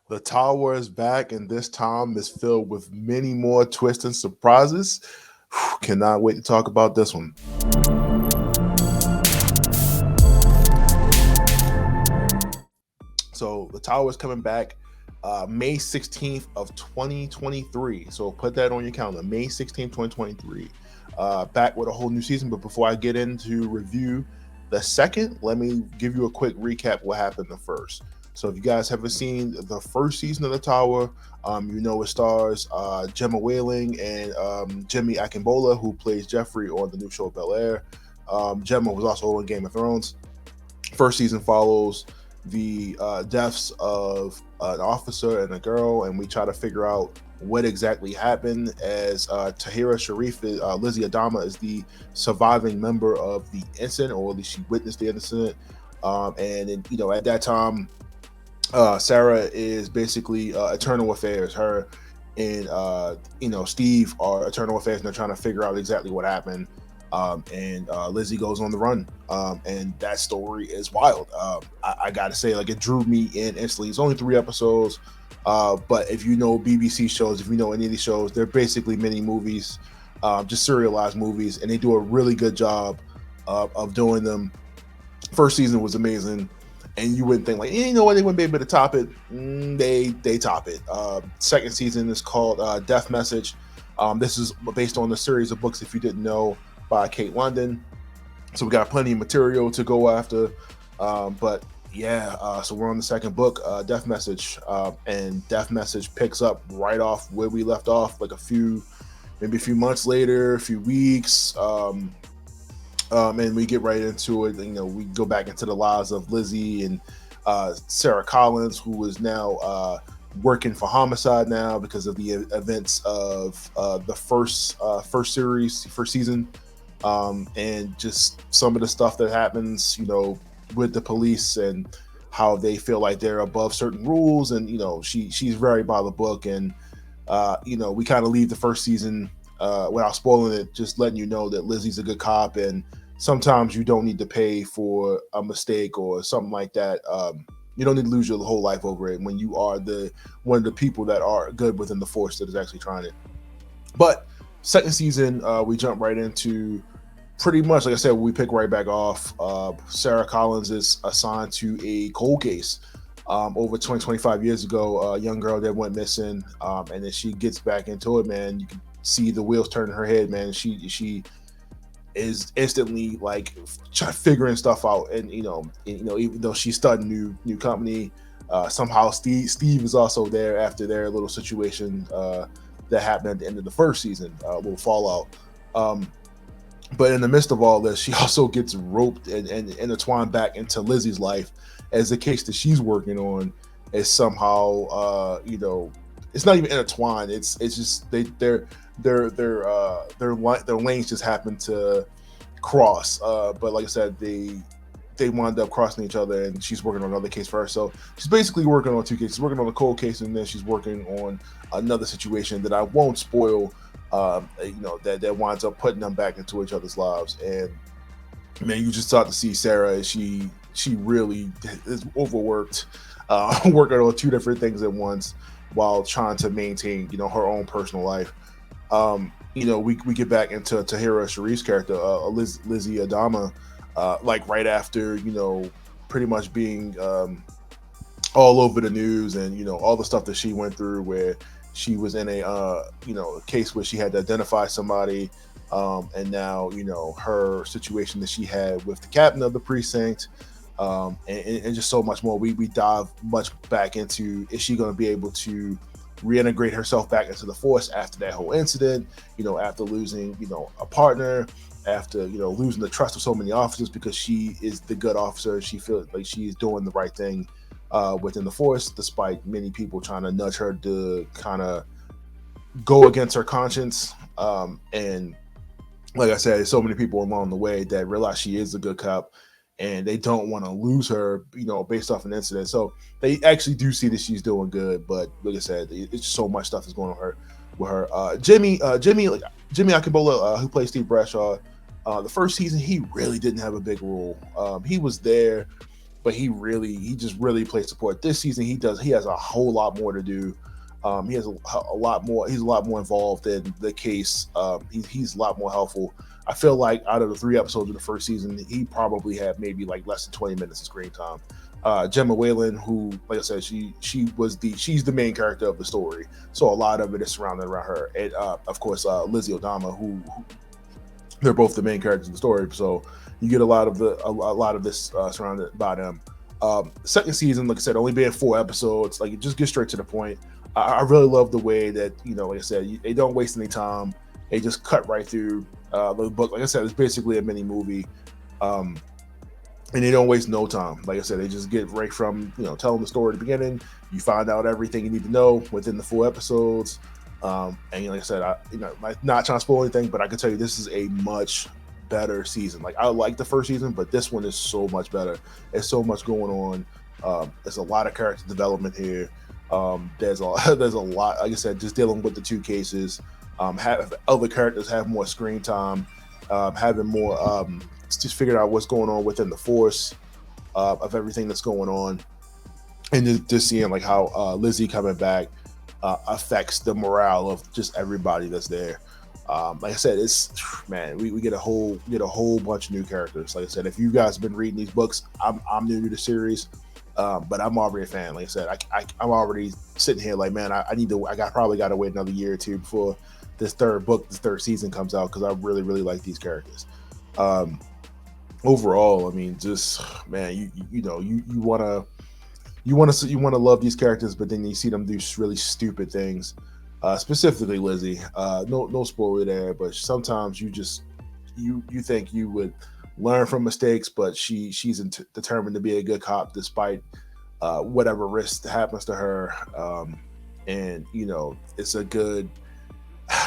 The Tower is back, and this time is filled with many more twists and surprises. Cannot wait to talk about this one. So, The Tower is coming back May 16th of 2023. So, put that on your calendar. May 16th, 2023. Back with a whole new season. But before I get into review the second, let me give you a quick recap what happened the first. So if you guys haven't seen the first season of The Tower, you know it stars Gemma Whelan and Jimmy Akingbola, who plays Jeffrey on the new show Bel-Air. Gemma was also on Game of Thrones. First season follows the deaths of an officer and a girl, and we try to figure out what exactly happened as Tahirah Sharif, Lizzie Adama, is the surviving member of the incident, or at least she witnessed the incident. At that time, Sarah is basically Eternal Affairs. Her and Steve are Eternal Affairs, and they're trying to figure out exactly what happened. Lizzie goes on the run, and that story is wild. I gotta say, like, it drew me in instantly. It's only 3 episodes, but if you know BBC shows, if you know any of these shows, they're basically mini movies, just serialized movies, and they do a really good job of doing them. First season was amazing. And you wouldn't think, like, you know what, they wouldn't be able to top it. They top it. Second season is called Death Message. This is based on the series of books, if you didn't know, by Kate London. So we got plenty of material to go after. So we're on the second book, Death Message. And Death Message picks up right off where we left off, like maybe a few months later, a few weeks. And we get right into it. We go back into the lives of Lizzie and Sarah Collins, who is now working for Homicide now because of the events of the first season, and just some of the stuff that happens, with the police and how they feel like they're above certain rules. And she's very by the book, and we kind of leave the first season without spoiling it, just letting you know that Lizzie's a good cop, and sometimes you don't need to pay for a mistake or something like that. You don't need to lose your whole life over it when you are one of the people that are good within the force that is actually trying it. But second season, we jump right into pretty much, like I said, we pick right back off. Sarah Collins is assigned to a cold case over 25 years ago, a young girl that went missing, and then she gets back into it, man. You can see the wheels turning her head, man. She is instantly like figuring stuff out, and even though she's starting new company, somehow Steve is also there after their little situation that happened at the end of the first season, little fallout. But in the midst of all this, she also gets roped and intertwined back into Lizzie's life, as the case that she's working on is somehow it's not even intertwined. It's just their lanes just happen to cross. But like I said, they wind up crossing each other, and she's working on another case for her. So she's basically working on 2 cases. She's working on a cold case, and then she's working on another situation that I won't spoil. That winds up putting them back into each other's lives. And man, you just start to see Sarah. She really is overworked, working on 2 different things at once while trying to maintain, her own personal life. We get back into Tahirah Sharif's character, Lizzie Adama, like right after, pretty much being all over the news, and, all the stuff that she went through, where she was in a case where she had to identify somebody, and now, her situation that she had with the captain of the precinct, and just so much more. We dive much back into, is she going to be able to reintegrate herself back into the force after that whole incident, after losing, a partner, after, losing the trust of so many officers, because she is the good officer. She feels like she is doing the right thing within the force, despite many people trying to nudge her to kind of go against her conscience. And like I said, there's so many people along the way that realize she is a good cop, and they don't want to lose her, based off an incident. So they actually do see that she's doing good, but like I said, it's just so much stuff is going on with her. Jimmy Akingbola, who plays Steve Bradshaw, the first season, he really didn't have a big role. He was there, but he just really plays support. This season he has a whole lot more to do. He has a lot more. He's a lot more involved in the case. He's a lot more helpful. I feel like out of the 3 episodes of the first season, he probably had maybe like less than 20 minutes of screen time. Gemma Whelan, who, like I said, she's the main character of the story, so a lot of it is surrounded around her. And of course, Lizzie Adama, who they're both the main characters of the story, so you get a lot of this surrounded by them. Second season, like I said, only being 4 episodes, like it just gets straight to the point. I really love the way that, like I said, they don't waste any time. They just cut right through the book. Like I said, it's basically a mini movie, and they don't waste no time. Like I said, they just get right from telling the story at the beginning. You find out everything you need to know within the 4 episodes. And like I said, like not trying to spoil anything, but I can tell you this is a much better season. Like I like the first season, but this one is so much better. There's so much going on. There's a lot of character development here. There's a lot. Like I said, just dealing with the 2 cases. Have other characters have more screen time, having more just figuring out what's going on within the force of everything that's going on, and just seeing like how Lizzie coming back affects the morale of just everybody that's there. Like I said, we get a whole bunch of new characters. Like I said, if you guys have been reading these books, I'm new to the series, but I'm already a fan. Like I said, I'm already sitting here like, man, I probably got to wait another year or 2 before this third season comes out, because I really like these characters. Overall, I mean, just man, you want to love these characters, but then you see them do really stupid things. Specifically Lizzie. No spoiler there, but sometimes you think you would learn from mistakes, but she's determined to be a good cop despite whatever risk happens to her. And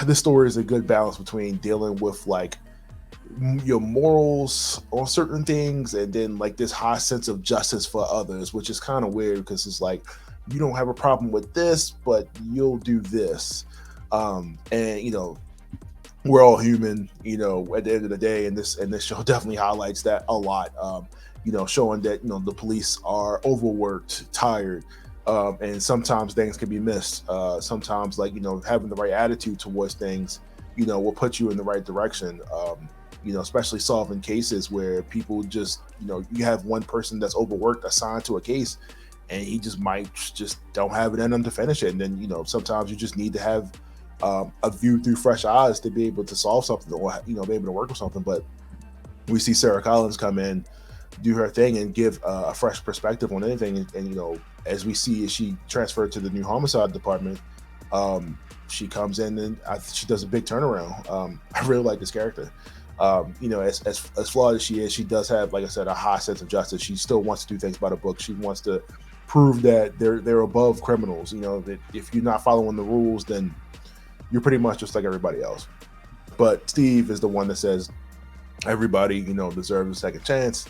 this story is a good balance between dealing with like your morals on certain things, and then like this high sense of justice for others, which is kind of weird because it's like you don't have a problem with this, but you'll do this. And we're all human, at the end of the day, and this show definitely highlights that a lot. Showing that the police are overworked, tired, and sometimes things can be missed. Sometimes like having the right attitude towards things will put you in the right direction. Especially solving cases where people just you have one person that's overworked assigned to a case, and he just might just don't have it in him to finish it. And then sometimes you just need to have a view through fresh eyes to be able to solve something, or be able to work with something. But we see Sarah Collins come in, do her thing, and give a fresh perspective on anything. And as we see, as she transferred to the new homicide department, she comes in and she does a big turnaround. I really like this character. As flawed as she is, she does have, like I said, a high sense of justice. She still wants to do things by the book. She wants to prove that they're above criminals. That if you're not following the rules, then you're pretty much just like everybody else. But Steve is the one that says everybody, deserves a second chance.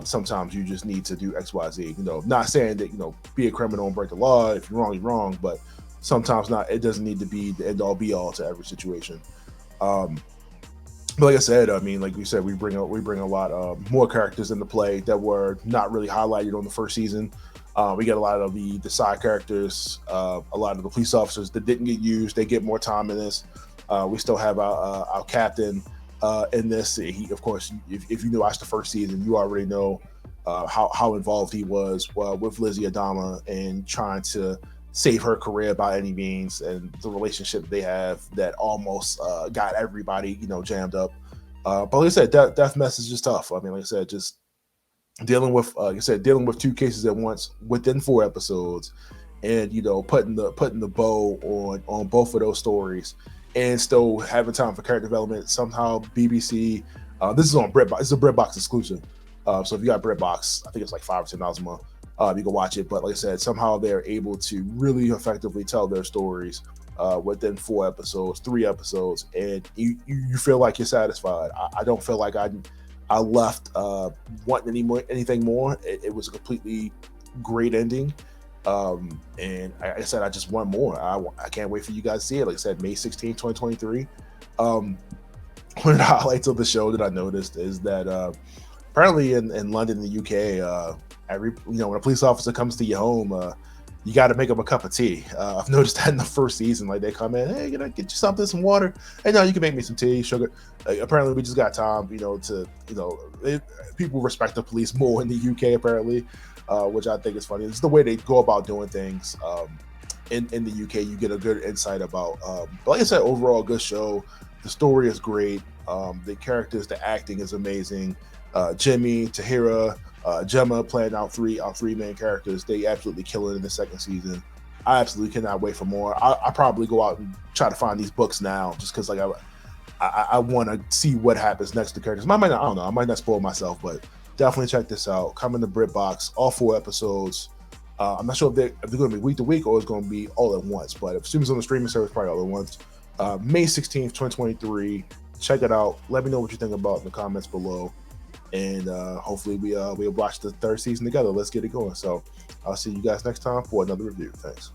Sometimes you just need to do X, Y, Z. Not saying that be a criminal and break the law. If you're wrong, you're wrong. But sometimes not. It doesn't need to be the end all be all to every situation. But like I said, I mean, like we said, we bring a lot more characters into play that were not really highlighted on the first season. We get a lot of the side characters, a lot of the police officers that didn't get used. They get more time in this. We still have our captain in this. He, of course, if you watched the first season, you already know how involved he was with Lizzie Adama and trying to save her career by any means, and the relationship they have that almost got everybody jammed up. But like I said, death message is tough. I mean, like I said, just dealing with 2 cases at once within 4 episodes, and putting the bow on both of those stories, and still having time for character development. Somehow BBC, this is on Britbox. It's a Britbox exclusive. So if you got Britbox, I think it's like $5 or $10 a month. You can watch it, but like I said, somehow they're able to really effectively tell their stories within 4 episodes, 3 episodes, and you feel like you're satisfied. I don't feel like I left wanting anything more. It was a completely great ending, and like I said, I just want more. I can't wait for you guys to see it. Like I said, May 16, 2023. One of the highlights of the show that I noticed is that apparently in London, the UK, when a police officer comes to your home, you got to make them a cup of tea. I've noticed that in the first season, like they come in, hey, can I get you something, some water? Hey, no, you can make me some tea, sugar. Apparently, we just got time, people respect the police more in the UK, apparently, which I think is funny. It's the way they go about doing things. In the UK, you get a good insight about. But like I said, overall, good show. The story is great. The characters, the acting is amazing. Jimmy, Tahirah, Gemma playing our three main characters. They absolutely kill it in the second season. I absolutely cannot wait for more. I probably go out and try to find these books now, just because I want to see what happens next to characters. I don't know. I might not spoil myself, but definitely check this out. Coming to Britbox, all 4 episodes. I'm not sure if they're going to be week to week or it's going to be all at once, but if it's on the streaming service, probably all at once. May 16th, 2023. Check it out. Let me know what you think about in the comments below. And hopefully we'll watch the 3rd season together. Let's get it going. So I'll see you guys next time for another review. Thanks.